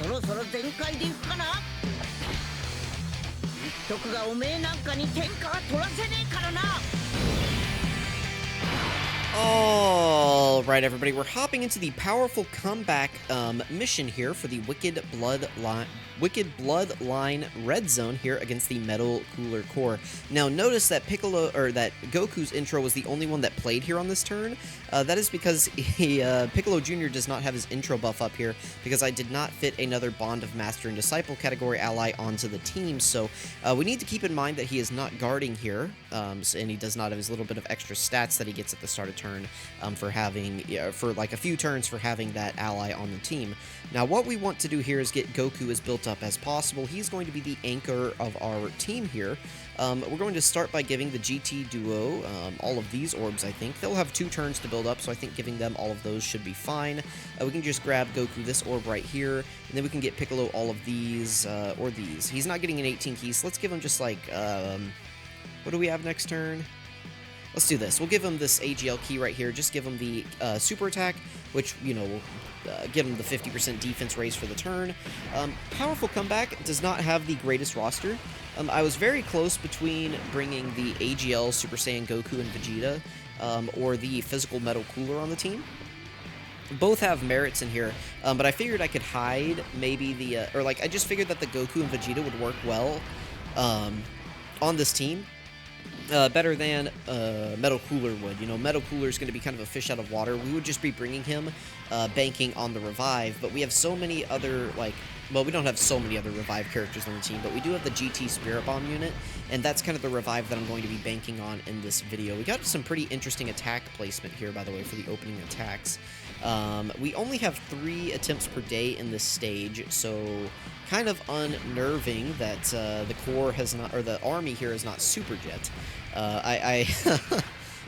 そろそろ全開でいくかな。言っとくがおめえなんかに天下は取らせねえからな。 Alright, everybody, we're hopping into the powerful comeback mission here for the Wicked Bloodline Red Zone here against the Metal Cooler Core. Now, notice that that Goku's intro was the only one that played here on this turn. That is because Piccolo Jr. does not have his intro buff up here because I did not fit another Bond of Master and Disciple category ally onto the team. So we need to keep in mind that he is not guarding here, and he does not have his little bit of extra stats that he gets at the start of turn for having, for like a few turns for having that ally on the team. Now, what we want to do here is get Goku as built up as possible. He's going to be the anchor of our team here. We're going to start by giving the GT duo all of these orbs, I think. They'll have 2 turns to build up, so I think giving them all of those should be fine. We can just grab Goku this orb right here, and then we can get Piccolo all of these, or these. He's not getting an 18 key, so let's give him just like, what do we have next turn? Let's do this. We'll give him this AGL key right here. Just give him the super attack, which, you know, will give him the 50% defense raise for the turn. Powerful Comeback does not have the greatest roster. I was very close between bringing the AGL, Super Saiyan Goku, and Vegeta, or the Physical Metal Cooler on the team. Both have merits in here, but I figured I could hide maybe the, I just figured that the Goku and Vegeta would work well on this team. Better than Metal Cooler would. You know, Metal Cooler is going to be kind of a fish out of water. We would just be bringing him, banking on the revive, but we have so many other, well, we don't have so many other revive characters on the team, but we do have the GT Spirit Bomb unit, and that's kind of the revive that I'm going to be banking on in this video. We got some pretty interesting attack placement here, by the way, for the opening attacks. We only have 3 attempts per day in this stage, so kind of unnerving that the core has not, or the army here is not super jet.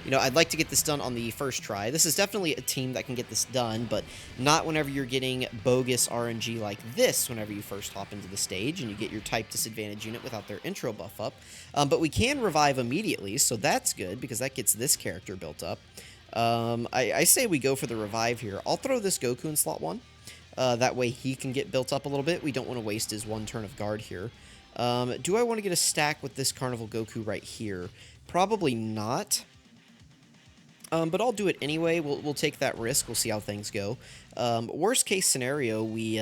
You know, I'd like to get this done on the first try. This is definitely a team that can get this done, but not whenever you're getting bogus RNG like this whenever you first hop into the stage and you get your type disadvantage unit without their intro buff up. But we can revive immediately, so that's good because that gets this character built up. I say we go for the revive here. I'll throw this Goku in slot 1. That way he can get built up a little bit. We don't want to waste his 1 turn of guard here. Do I want to get a stack with this Carnival Goku right here? Probably not. But I'll do it anyway. We'll take that risk. We'll see how things go. Worst case scenario, we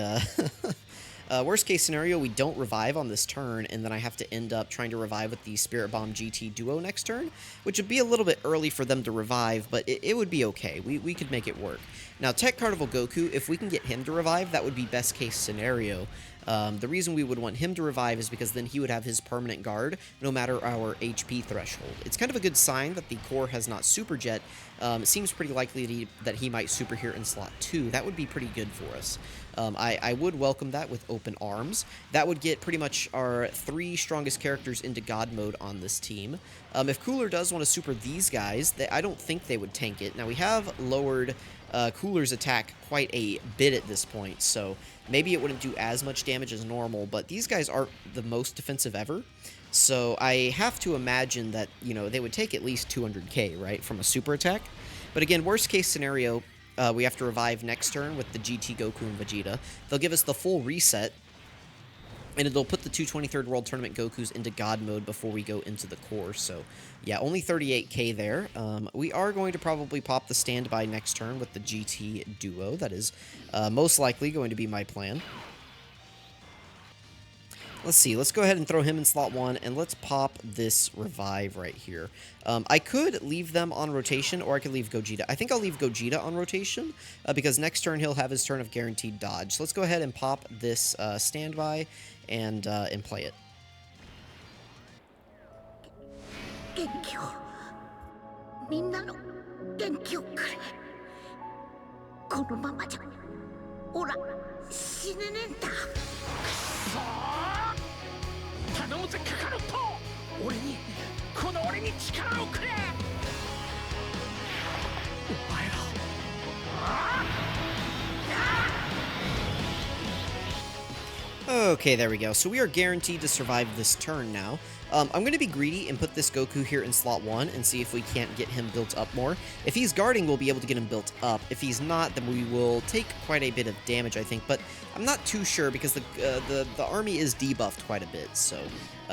don't revive on this turn, and then I have to end up trying to revive with the Spirit Bomb GT Duo next turn, which would be a little bit early for them to revive, but it would be okay. We could make it work. Now, Tech Carnival Goku, if we can get him to revive, that would be best case scenario. The reason we would want him to revive is because then he would have his permanent guard no matter our HP threshold. It's kind of a good sign that the core has not super jet. It seems pretty likely that he might super here in slot 2. That would be pretty good for us. I would welcome that with open arms. That would get pretty much our 3 strongest characters into God mode on this team. If Cooler does want to super these guys, I don't think they would tank it. Now, we have lowered Cooler's attack quite a bit at this point, so maybe it wouldn't do as much damage as normal, but these guys aren't the most defensive ever, so I have to imagine that, you know, they would take at least 200k, right, from a super attack. But again, worst case scenario, we have to revive next turn with the GT Goku and Vegeta. They'll give us the full reset, and it'll put the 223rd World Tournament Gokus into God mode before we go into the core. So, yeah, only 38k there. We are going to probably pop the standby next turn with the GT Duo. That is most likely going to be my plan. Let's see. Let's go ahead and throw him in slot 1, and let's pop this revive right here. I could leave them on rotation, or I could leave Gogeta. I think I'll leave Gogeta on rotation, because next turn he'll have his turn of guaranteed dodge. So let's go ahead and pop this standby and play it. 元気をみんなの元気をくれ。このままじゃオラ死ねねえんだ。くそー、頼むぜカカロット、俺に力をくれ。お前らOkay, there we go. So we are guaranteed to survive this turn now. I'm going to be greedy and put this Goku here in slot 1 and see if we can't get him built up more. If he's guarding, we'll be able to get him built up. If he's not, then we will take quite a bit of damage, I think. But I'm not too sure because the army is debuffed quite a bit. So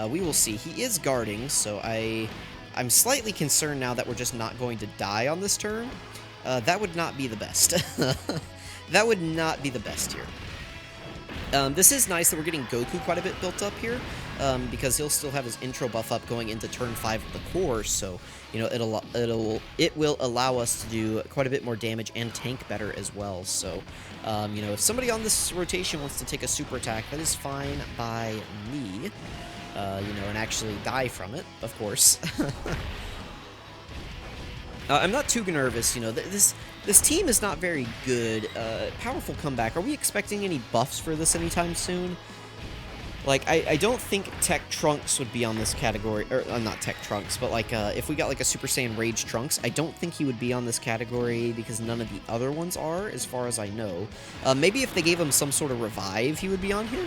we will see. He is guarding, so I'm slightly concerned now that we're just not going to die on this turn. That would not be the best. That would not be the best here. This is nice that we're getting Goku quite a bit built up here, because he'll still have his intro buff up going into turn 5 of the core, so, you know, it will allow us to do quite a bit more damage and tank better as well. So, you know, if somebody on this rotation wants to take a super attack, that is fine by me, you know, and actually die from it, of course. I'm not too nervous, you know, this team is not very good. Powerful comeback. Are we expecting any buffs for this anytime soon? Like, I don't think Tech Trunks would be on this category, or not Tech Trunks, but like, if we got like a Super Saiyan Rage Trunks, I don't think he would be on this category because none of the other ones are, as far as I know. Maybe if they gave him some sort of revive, he would be on here.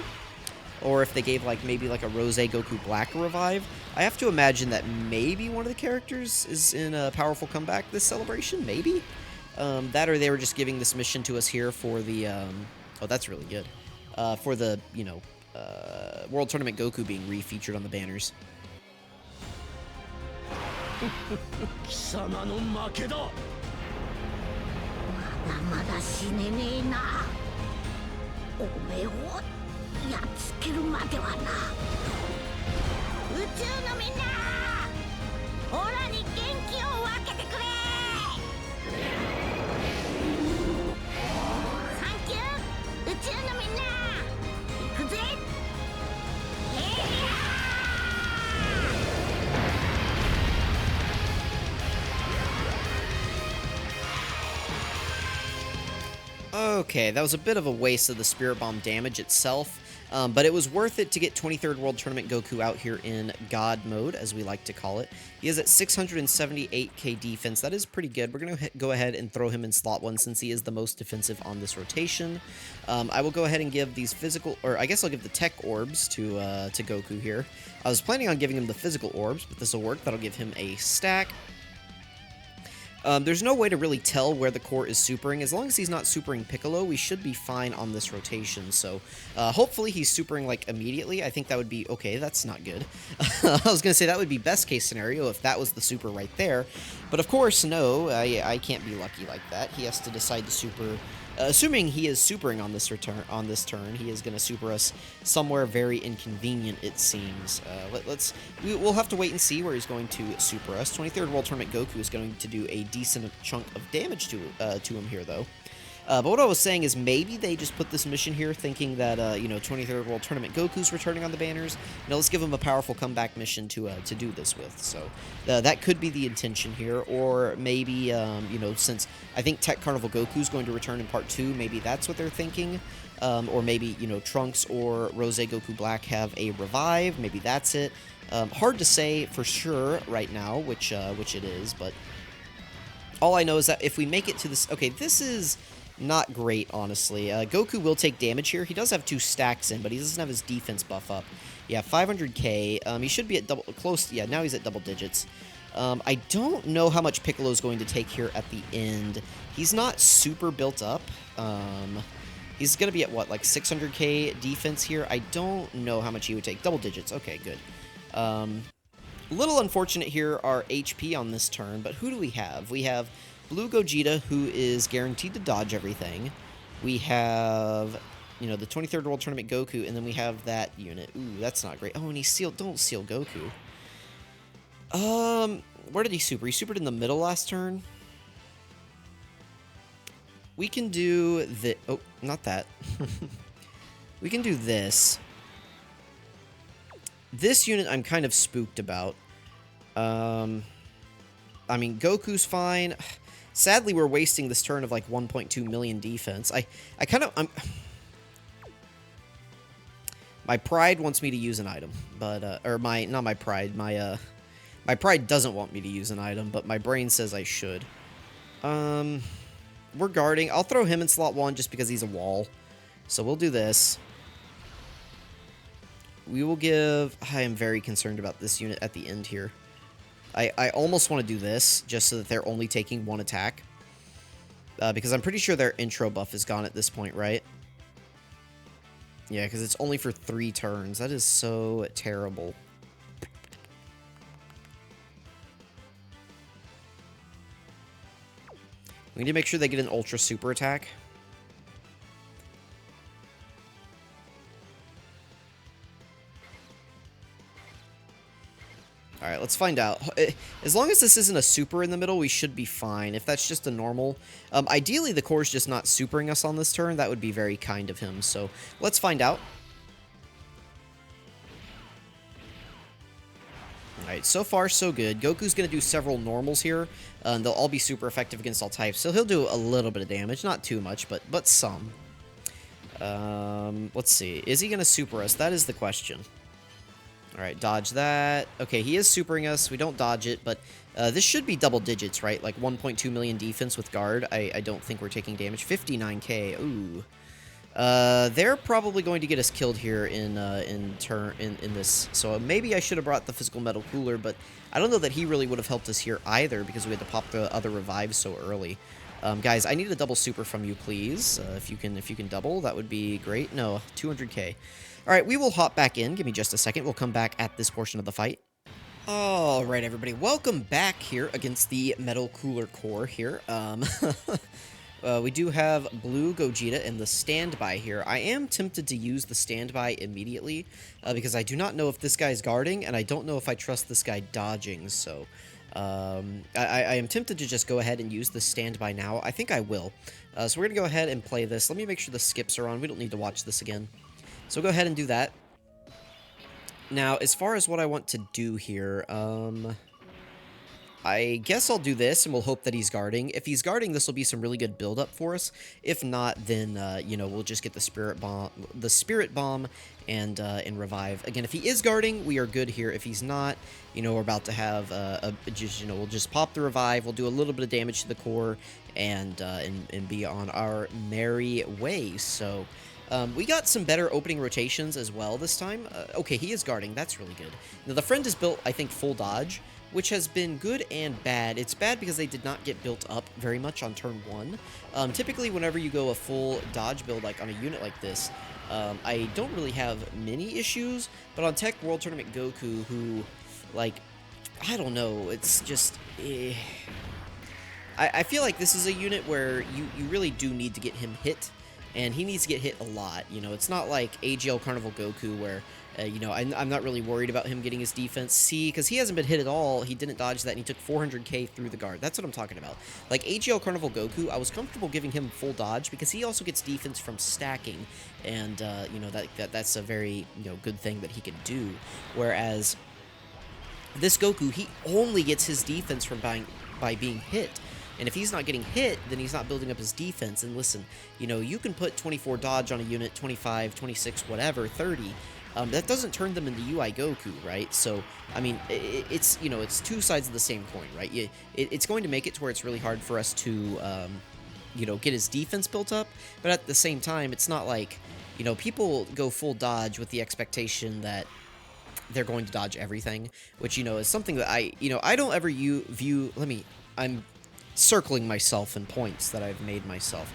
Or if they gave, like, maybe, like, a Rose Goku Black revive. I have to imagine that maybe one of the characters is in a powerful comeback this celebration, maybe? That or they were just giving this mission to us here for the, oh, that's really good. For the, you know, World Tournament Goku being re-featured on the banners. 貴様の負けだ。まだまだ死ねねえな。おめえをやっつけるまではな。宇宙のみんな、オラに元気を分けてくれ。サンキュー、宇宙のみんな。行くぜ。Okay, that was a bit of a waste of the Spirit Bomb damage itself, but it was worth it to get 23rd World Tournament Goku out here in God mode, as we like to call it. He is at 678k defense. That is pretty good. We're going to go ahead and throw him in slot 1 since he is the most defensive on this rotation. I will go ahead and give these physical, or I guess I'll give the tech orbs to Goku here. I was planning on giving him the physical orbs, but this will work. That'll give him a stack. There's no way to really tell where the core is supering. As long as he's not supering Piccolo, we should be fine on this rotation. So, hopefully he's supering, like, immediately. I think that would be... Okay, that's not good. I was going to say that would be best case scenario if that was the super right there. But, of course, no, I can't be lucky like that. He has to decide to super... assuming he is supering on this turn, he is going to super us somewhere very inconvenient, it seems. We'll have to wait and see where he's going to super us. 23rd World Tournament Goku is going to do a decent chunk of damage to him here, though. But what I was saying is maybe they just put this mission here thinking that, you know, 23rd World Tournament Goku's returning on the banners. Now let's give him a powerful comeback mission to do this with. So that could be the intention here. Or maybe, you know, since I think Tech Carnival Goku's going to return in Part 2, maybe that's what they're thinking. Or maybe, you know, Trunks or Rose Goku Black have a revive. Maybe that's it. Hard to say for sure right now which it is, but all I know is that if we make it to this... Okay, this is... not great, honestly. Goku will take damage here. He does have 2 stacks in, but he doesn't have his defense buff up. Yeah, 500k. He should be at close. Yeah, now he's at double digits. I don't know how much Piccolo's going to take here at the end. He's not super built up. He's going to be at, what, like 600k defense here? I don't know how much he would take. Double digits. Okay, good. A little unfortunate here, our HP on this turn, but who do we have? We have Blue Gogeta, who is guaranteed to dodge everything. We have, you know, the 23rd World Tournament Goku, and then we have that unit. Ooh, that's not great. Oh, and he's sealed. Don't seal Goku. Where did he super? He supered in the middle last turn. We can do the... Oh, not that. We can do this. This unit I'm kind of spooked about. I mean, Goku's fine. Sadly, we're wasting this turn of like 1.2 million defense. My pride wants me to use an item, but not my pride. My pride doesn't want me to use an item, but my brain says I should. We're guarding. I'll throw him in slot 1 just because he's a wall. So we'll do this. We will give... I am very concerned about this unit at the end here. I almost want to do this, just so that they're only taking one attack. Because I'm pretty sure their intro buff is gone at this point, right? Yeah, because it's only for 3 turns. That is so terrible. We need to make sure they get an ultra super attack. Alright, let's find out. As long as this isn't a super in the middle, we should be fine. If that's just a normal... ideally, the core's just not supering us on this turn. That would be very kind of him. So, let's find out. Alright, so far, so good. Goku's going to do several normals here. They'll all be super effective against all types. So, he'll do a little bit of damage. Not too much, but some. Let's see. Is he going to super us? That is the question. Alright, dodge that. Okay, he is supering us. We don't dodge it, but this should be double digits, right? Like 1.2 million defense with guard. I don't think we're taking damage. 59k. Ooh. They're probably going to get us killed here in this. So maybe I should have brought the physical metal cooler, but I don't know that he really would have helped us here either because we had to pop the other revives so early. Guys, I need a double super from you, please. If you can double, that would be great. No, 200k. All right, we will hop back in. Give me just a second. We'll come back at this portion of the fight. All right, everybody. Welcome back here against the Metal Cooler Core here. We do have Blue Gogeta in the standby here. I am tempted to use the standby immediately because I do not know if this guy's guarding, and I don't know if I trust this guy dodging, so... I am tempted to just go ahead and use the standby now. I think I will. So we're going to go ahead and play this. Let me make sure the skips are on. We don't need to watch this again. So go ahead and do that. Now, as far as what I want to do here, I guess I'll do this, and we'll hope that he's guarding. If he's guarding, this will be some really good build-up for us. If not, then, you know, we'll just get the Spirit Bomb, and revive. Again, if he is guarding, we are good here. If he's not, you know, we're about to have, we'll just pop the revive, we'll do a little bit of damage to the core, and be on our merry way. So... we got some better opening rotations as well this time. Okay, he is guarding. That's really good. Now, the friend is built, I think, full dodge, which has been good and bad. It's bad because they did not get built up very much on turn 1. Typically, whenever you go a full dodge build, like on a unit like this, I don't really have many issues, but on Tech World Tournament Goku, who, like, I don't know, it's just... I feel like this is a unit where you really do need to get him hit, and he needs to get hit a lot. You know, it's not like AGL Carnival Goku where, you know, I'm not really worried about him getting his defense. See, because he hasn't been hit at all. He didn't dodge that, and he took 400k through the guard. That's what I'm talking about. Like, AGL Carnival Goku, I was comfortable giving him full dodge because he also gets defense from stacking, and, you know, that's a very, you know, good thing that he can do. Whereas this Goku, he only gets his defense from by being hit. And if he's not getting hit, then he's not building up his defense. And listen, you know, you can put 24 dodge on a unit, 25, 26, whatever, 30. That doesn't turn them into UI Goku, right? So, I mean, it's, you know, it's two sides of the same coin, right? It's going to make it to where it's really hard for us to, you know, get his defense built up. But at the same time, it's not like, you know, people go full dodge with the expectation that they're going to dodge everything, which, you know, is something that I don't ever view, I'm circling myself in points that I've made myself.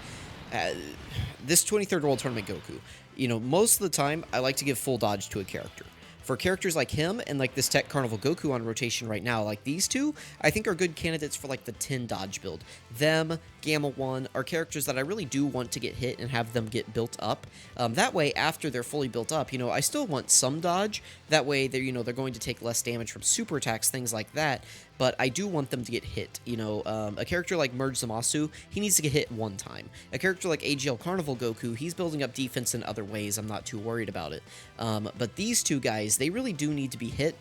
This 23rd World Tournament Goku, you know, most of the time, I like to give full dodge to a character. For characters like him and like this Tech Carnival Goku on rotation right now, like these two, I think are good candidates for like the 10 dodge build. Them, Gamma 1 are characters that I really do want to get hit and have them get built up. That way, after they're fully built up, you know, I still want some dodge. That way, they're, you know, they're going to take less damage from super attacks, things like that. But I do want them to get hit. You know, a character like Vegto Zamasu, he needs to get hit one time. A character like AGL Carnival Goku, he's building up defense in other ways. I'm not too worried about it. But these two guys, they really do need to be hit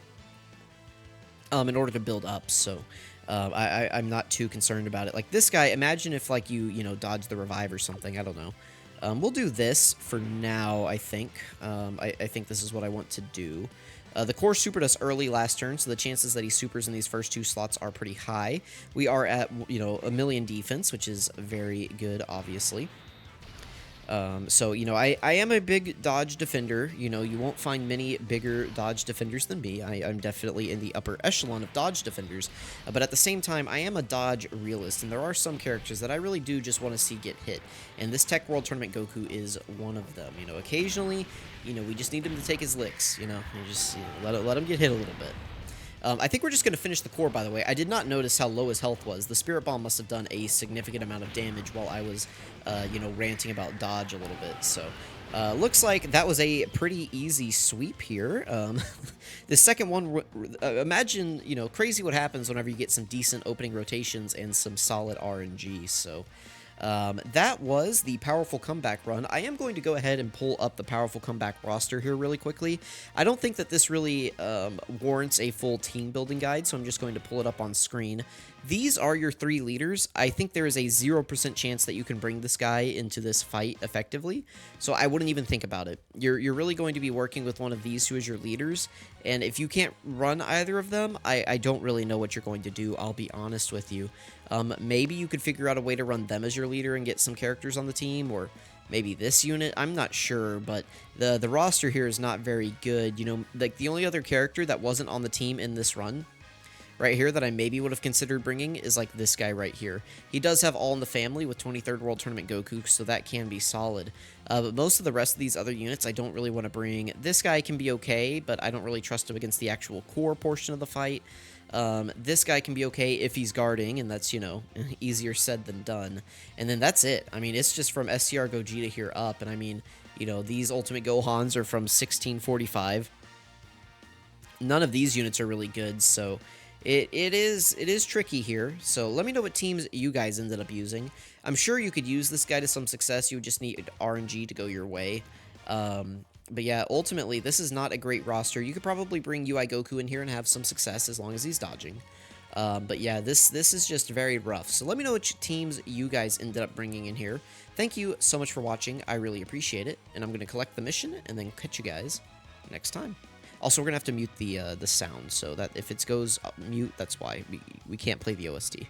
in order to build up. So I'm not too concerned about it. Like this guy, imagine if like you know, dodge the revive or something. I don't know. We'll do this for now, I think. I think this is what I want to do. The core supered us early last turn, so the chances that he supers in these first 2 slots are pretty high. We are at, you know, 1 million defense, which is very good, obviously. So, you know, I am a big dodge defender. You know, you won't find many bigger dodge defenders than me. I'm definitely in the upper echelon of dodge defenders. But at the same time, I am a dodge realist, and there are some characters that I really do just want to see get hit. And this Tech World Tournament Goku is one of them. You know, occasionally, you know, we just need him to take his licks. You know, and just let him get hit a little bit. I think we're just going to finish the core, by the way. I did not notice how low his health was. The Spirit Bomb must have done a significant amount of damage while I was, you know, ranting about dodge a little bit. So, looks like that was a pretty easy sweep here. The second one, imagine, you know, crazy what happens whenever you get some decent opening rotations and some solid RNG. So, that was the Powerful Comeback run. I am going to go ahead and pull up the Powerful Comeback roster here really quickly. I don't think that this really warrants a full team building guide, so I'm just going to pull it up on screen. These are your 3 leaders. I think there is a 0% chance that you can bring this guy into this fight effectively, so I wouldn't even think about it. You're really going to be working with one of these 2 as your leaders, and if you can't run either of them, I don't really know what you're going to do, I'll be honest with you. Maybe you could figure out a way to run them as your leader and get some characters on the team, or maybe this unit, I'm not sure, but the roster here is not very good. You know, like the only other character that wasn't on the team in this run right here that I maybe would have considered bringing is like this guy right here. He does have All in the Family with 23rd World Tournament Goku, so that can be solid. But most of the rest of these other units I don't really want to bring. This guy can be okay, but I don't really trust him against the actual core portion of the fight. This guy can be okay if he's guarding, and that's, you know, easier said than done. And then that's it. I mean, it's just from SCR Gogeta here up, and I mean, you know, these Ultimate Gohans are from 1645. None of these units are really good, so it is tricky here. So let me know what teams you guys ended up using. I'm sure you could use this guy to some success. You would just need RNG to go your way. But yeah, ultimately, this is not a great roster. You could probably bring UI Goku in here and have some success as long as he's dodging. But yeah, this is just very rough. So let me know which teams you guys ended up bringing in here. Thank you so much for watching. I really appreciate it. And I'm going to collect the mission and then catch you guys next time. Also, we're going to have to mute the sound, so that if it goes mute, that's why. We can't play the OST.